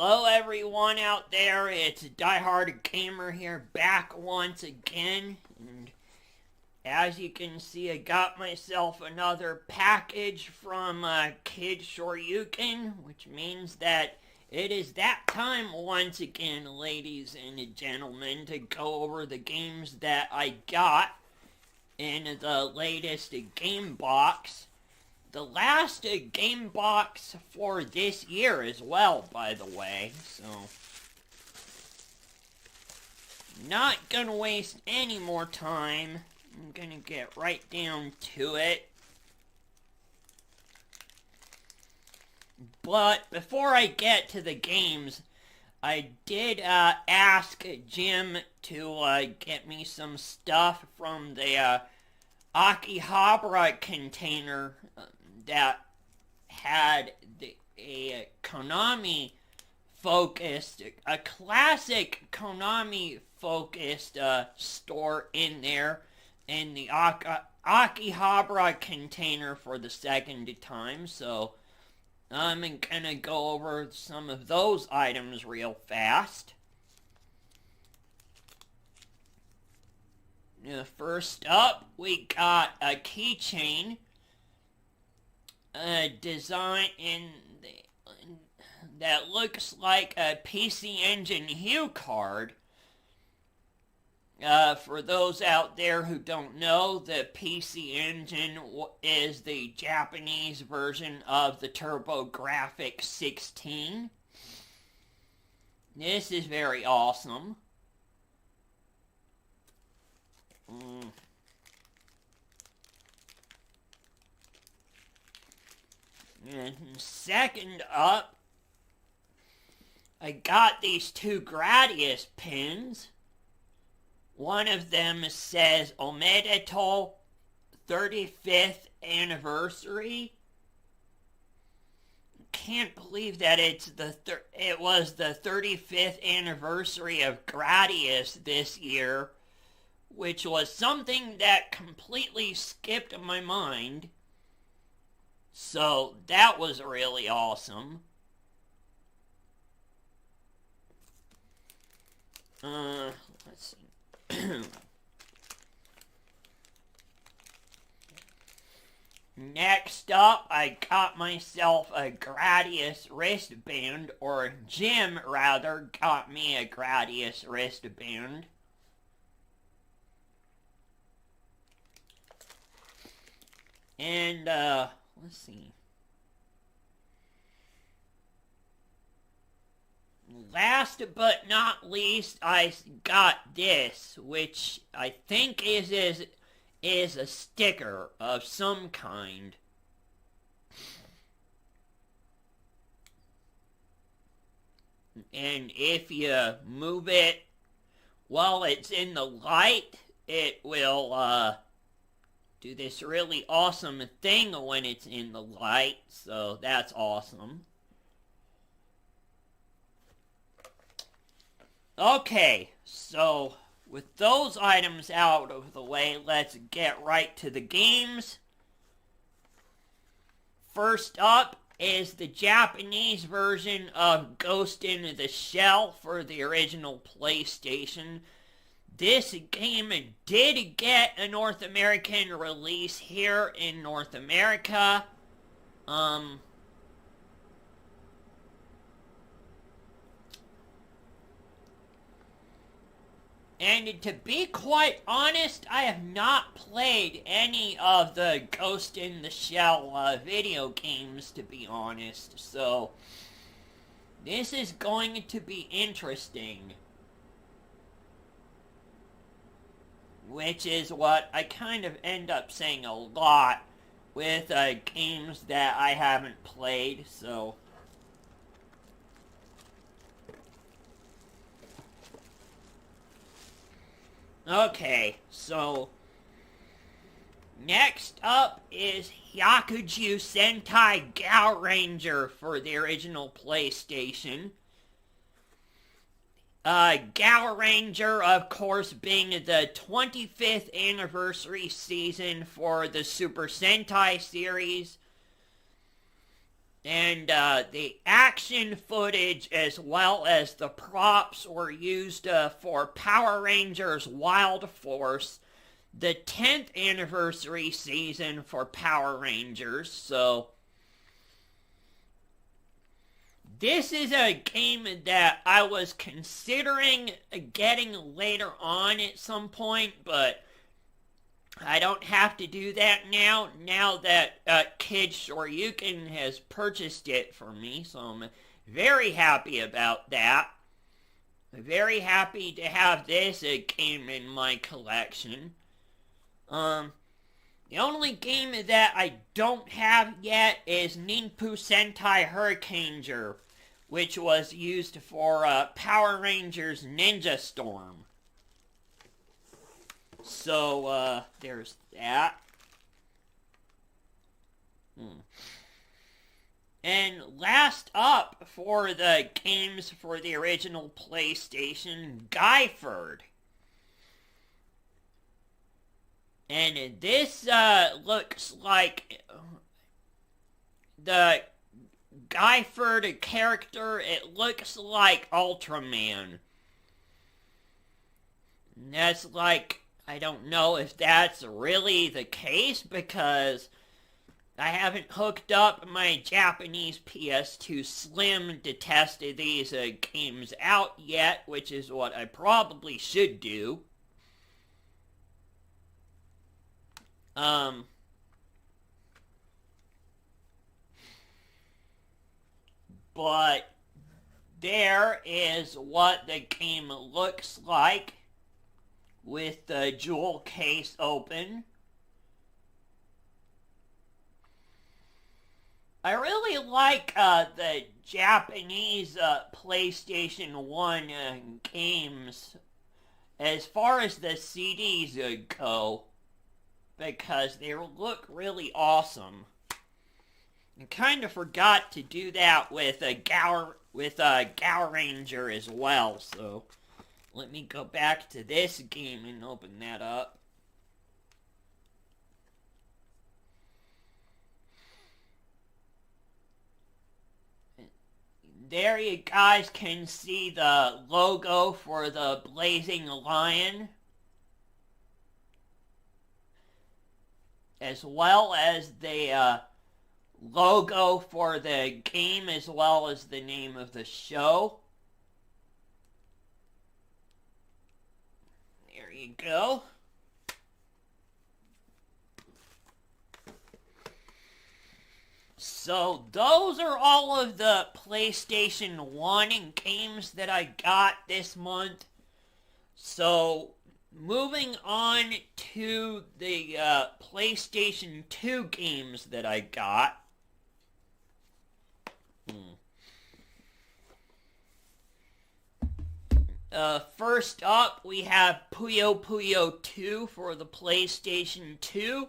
Hello everyone out there, it's Die-Hard Gamer here, back once again, and as you can see, I got myself another package from KidShoryuken, which means that it is that time once again, ladies and gentlemen, to go over the games that I got in the latest game box. The last game box for this year as well, by the way, so not gonna waste any more time. I'm gonna get right down to it. But before I get to the games, I did ask Jim to get me some stuff from the Akihabara container that had a Konami-focused, a classic Konami-focused store in there, in the Akihabara container for the second time, so I'm gonna go over some of those items real fast. First up, we got a keychain. Design that looks like a PC Engine Hue card. For those out there who don't know, the PC Engine is the Japanese version of the TurboGrafx 16. This is very awesome. And second up, I got these two Gradius pins. One of them says Omedetou 35th anniversary. Can't believe that it was the 35th anniversary of Gradius this year, which was something that completely skipped my mind. So, that was really awesome. Let's see. Next up, I got myself a Gradius wristband, or Jim, rather, got me a Gradius wristband. And, let's see. Last but not least, I got this, which I think is a sticker of some kind. And if you move it while it's in the light, it will, do this really awesome thing when it's in the light, so that's awesome. Okay, so with those items out of the way, let's get right to the games. First up is the Japanese version of Ghost in the Shell for the original PlayStation. This game did get a North American release here in North America. And to be quite honest, I have not played any of the Ghost in the Shell video games, to be honest. So, this is going to be interesting. Which is what I kind of end up saying a lot with games that I haven't played, so. Okay, so next up is Yakuchu Sentai Ranger for the original PlayStation. Ranger, of course, being the 25th anniversary season for the Super Sentai series. And the action footage as well as the props were used for Power Rangers Wild Force, the 10th anniversary season for Power Rangers. So this is a game that I was considering getting later on at some point, but I don't have to do that now that KidShoryuken has purchased it for me, so I'm very happy about that. Very happy to have this game in my collection. The only game that I don't have yet is Ninpu Sentai Hurricaneger, which was used for Power Rangers Ninja Storm. So, there's that. And last up for the games for the original PlayStation, Guyford. And this looks like the Guyford character. It looks like Ultraman. And that's like, I don't know if that's really the case because I haven't hooked up my Japanese PS2 Slim to test these games out yet, which is what I probably should do. But there is what the game looks like with the jewel case open. I really like the Japanese PlayStation 1 games as far as the CDs go, because they look really awesome. I kind of forgot to do that with Gowranger as well, so let me go back to this game and open that up. There you guys can see the logo for the Blazing Lion, as well as the logo for the game, as well as the name of the show. There you go. So those are all of the PlayStation 1 games that I got this month. So moving on to the PlayStation 2 games that I got. First up, we have Puyo Puyo 2 for the PlayStation 2,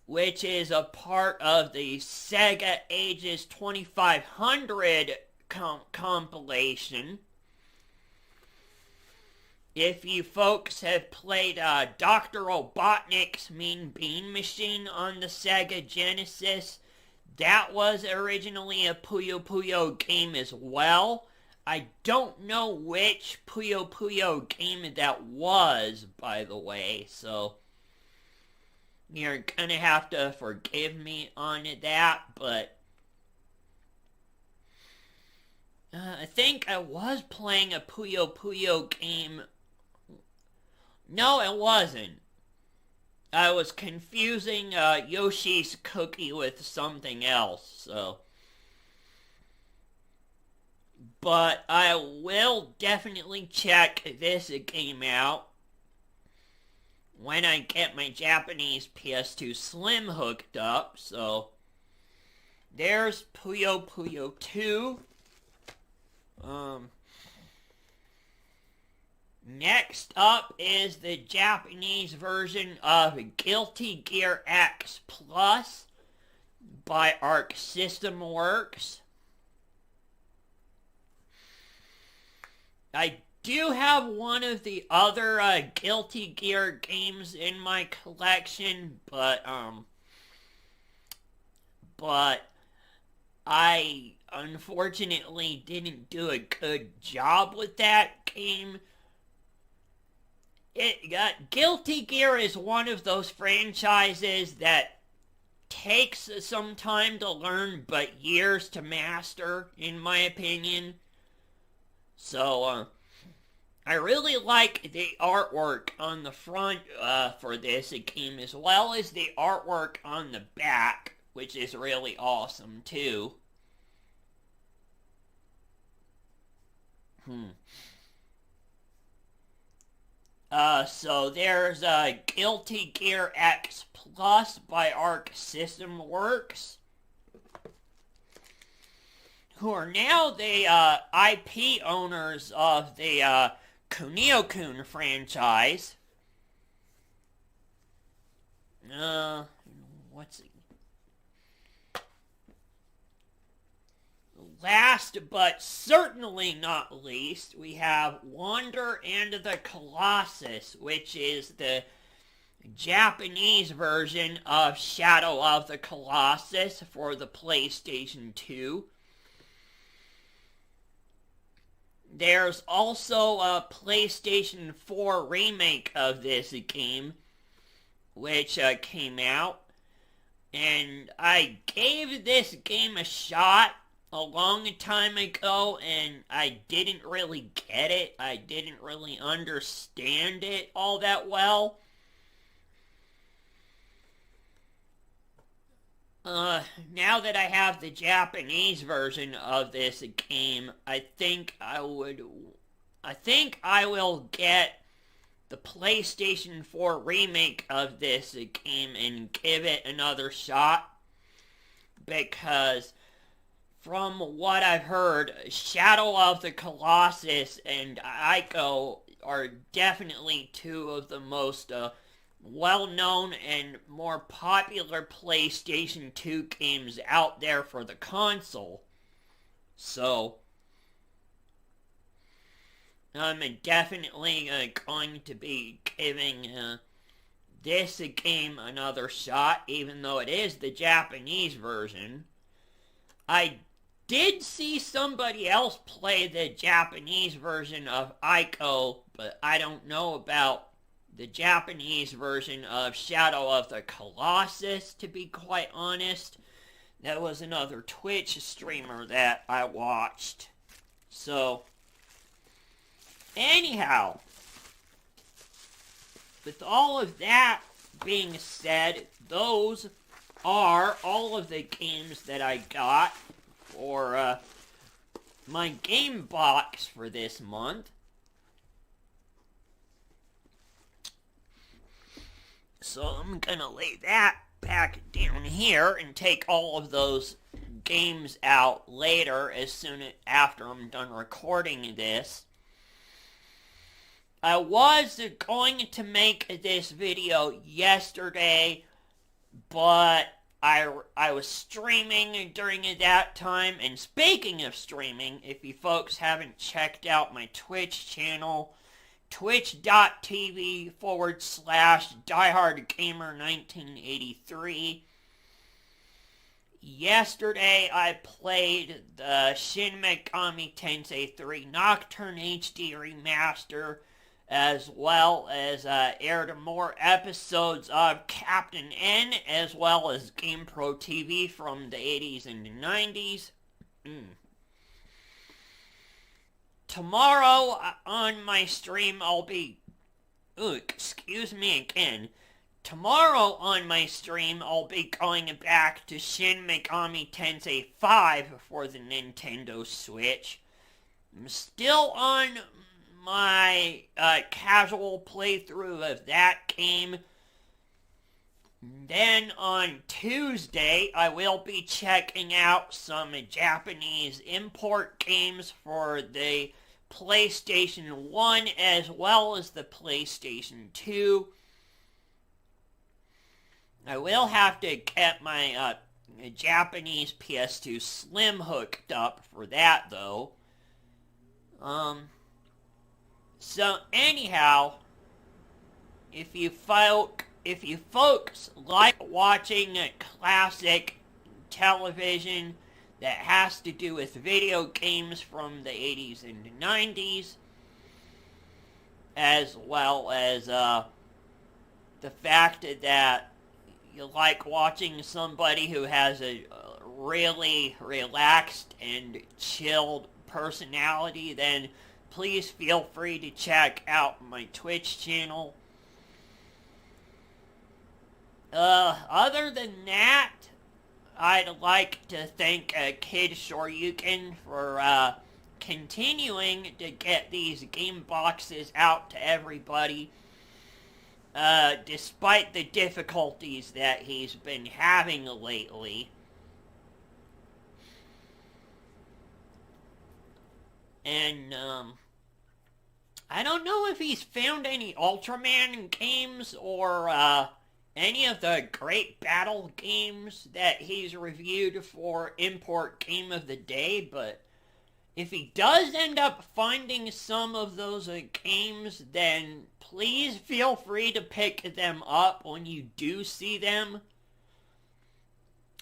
which is a part of the Sega Ages 2500 compilation. If you folks have played Dr. Robotnik's Mean Bean Machine on the Sega Genesis, that was originally a Puyo Puyo game as well. I don't know which Puyo Puyo game that was, by the way, so you're gonna have to forgive me on that, but I think I was playing a Puyo Puyo game. No, it wasn't. I was confusing Yoshi's Cookie with something else, so. But I will definitely check this game out when I get my Japanese PS2 Slim hooked up, so. There's Puyo Puyo 2. Next up is the Japanese version of Guilty Gear X Plus by Arc System Works. I do have one of the other Guilty Gear games in my collection, but I unfortunately didn't do a good job with that game. Guilty Gear is one of those franchises that takes some time to learn, but years to master, in my opinion. So, I really like the artwork on the front for this game, as well as the artwork on the back, which is really awesome, too. So there's Guilty Gear X Plus by Arc System Works, who are now the IP owners of the Kunio-kun franchise. What's it? Last but certainly not least, we have Wander and the Colossus, which is the Japanese version of Shadow of the Colossus for the PlayStation 2. There's also a PlayStation 4 remake of this game, which came out. And I gave this game a shot a long time ago, and I didn't really get it. I didn't really understand it all that well. Now that I have the Japanese version of this game, I think I will get the PlayStation 4 remake of this game and give it another shot, because from what I've heard, Shadow of the Colossus and Ico are definitely two of the most well-known and more popular PlayStation 2 games out there for the console. So, I'm definitely going to be giving this game another shot, even though it is the Japanese version. I did see somebody else play the Japanese version of Ico, but I don't know about the Japanese version of Shadow of the Colossus, to be quite honest. That was another Twitch streamer that I watched. So, anyhow, with all of that being said, those are all of the games that I got for my game box for this month. So I'm gonna lay that back down here and take all of those games out later after I'm done recording this. I was going to make this video yesterday, but I was streaming during that time. And speaking of streaming, if you folks haven't checked out my Twitch channel, twitch.tv/diehardgamer1983. Yesterday I played the Shin Megami Tensei 3 Nocturne HD Remaster, as well as aired more episodes of Captain N, as well as GamePro TV from the 80s and the 90s. Tomorrow on my stream Tomorrow on my stream I'll be going back to Shin Megami Tensei 5 for the Nintendo Switch. I'm still on my casual playthrough of that game. Then on Tuesday, I will be checking out some Japanese import games for the PlayStation 1 as well as the PlayStation 2. I will have to get my Japanese PS2 Slim hooked up for that, though. So anyhow, if you folks like watching classic television, that has to do with video games from the 80s and 90s, as well as the fact that you like watching somebody who has a really relaxed and chilled personality, then please feel free to check out my Twitch channel. Other than that, I'd like to thank KidShoryuken for continuing to get these game boxes out to everybody, despite the difficulties that he's been having lately. And, I don't know if he's found any Ultraman games or, any of the great battle games that he's reviewed for Import Game of the Day, but if he does end up finding some of those games, then please feel free to pick them up when you do see them.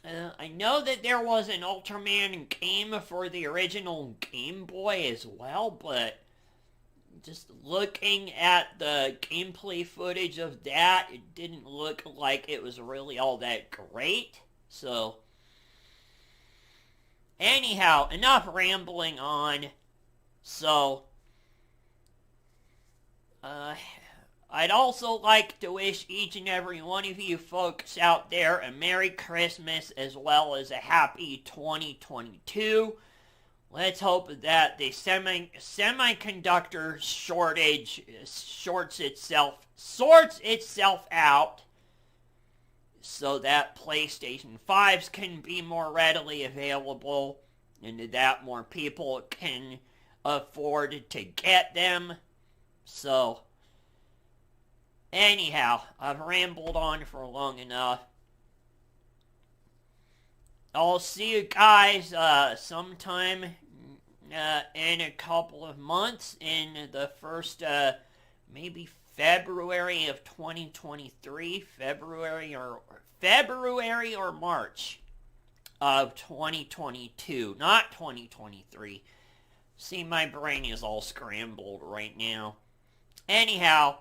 I know that there was an Ultraman game for the original Game Boy as well, but just looking at the gameplay footage of that, it didn't look like it was really all that great. So, anyhow, enough rambling on. So, I'd also like to wish each and every one of you folks out there a Merry Christmas as well as a Happy 2022. Let's hope that the semiconductor shortage sorts itself out so that PlayStation 5s can be more readily available and that more people can afford to get them. So, anyhow, I've rambled on for long enough. I'll see you guys sometime in a couple of months in the first, maybe February of 2023, February or March of 2022, not 2023. See, my brain is all scrambled right now. Anyhow,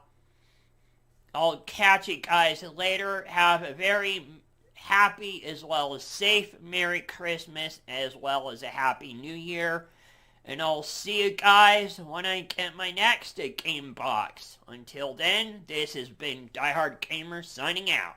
I'll catch you guys later. Have a very happy as well as safe Merry Christmas as well as a Happy New Year. And I'll see you guys when I get my next game box. Until then, this has been Die Hard Gamer signing out.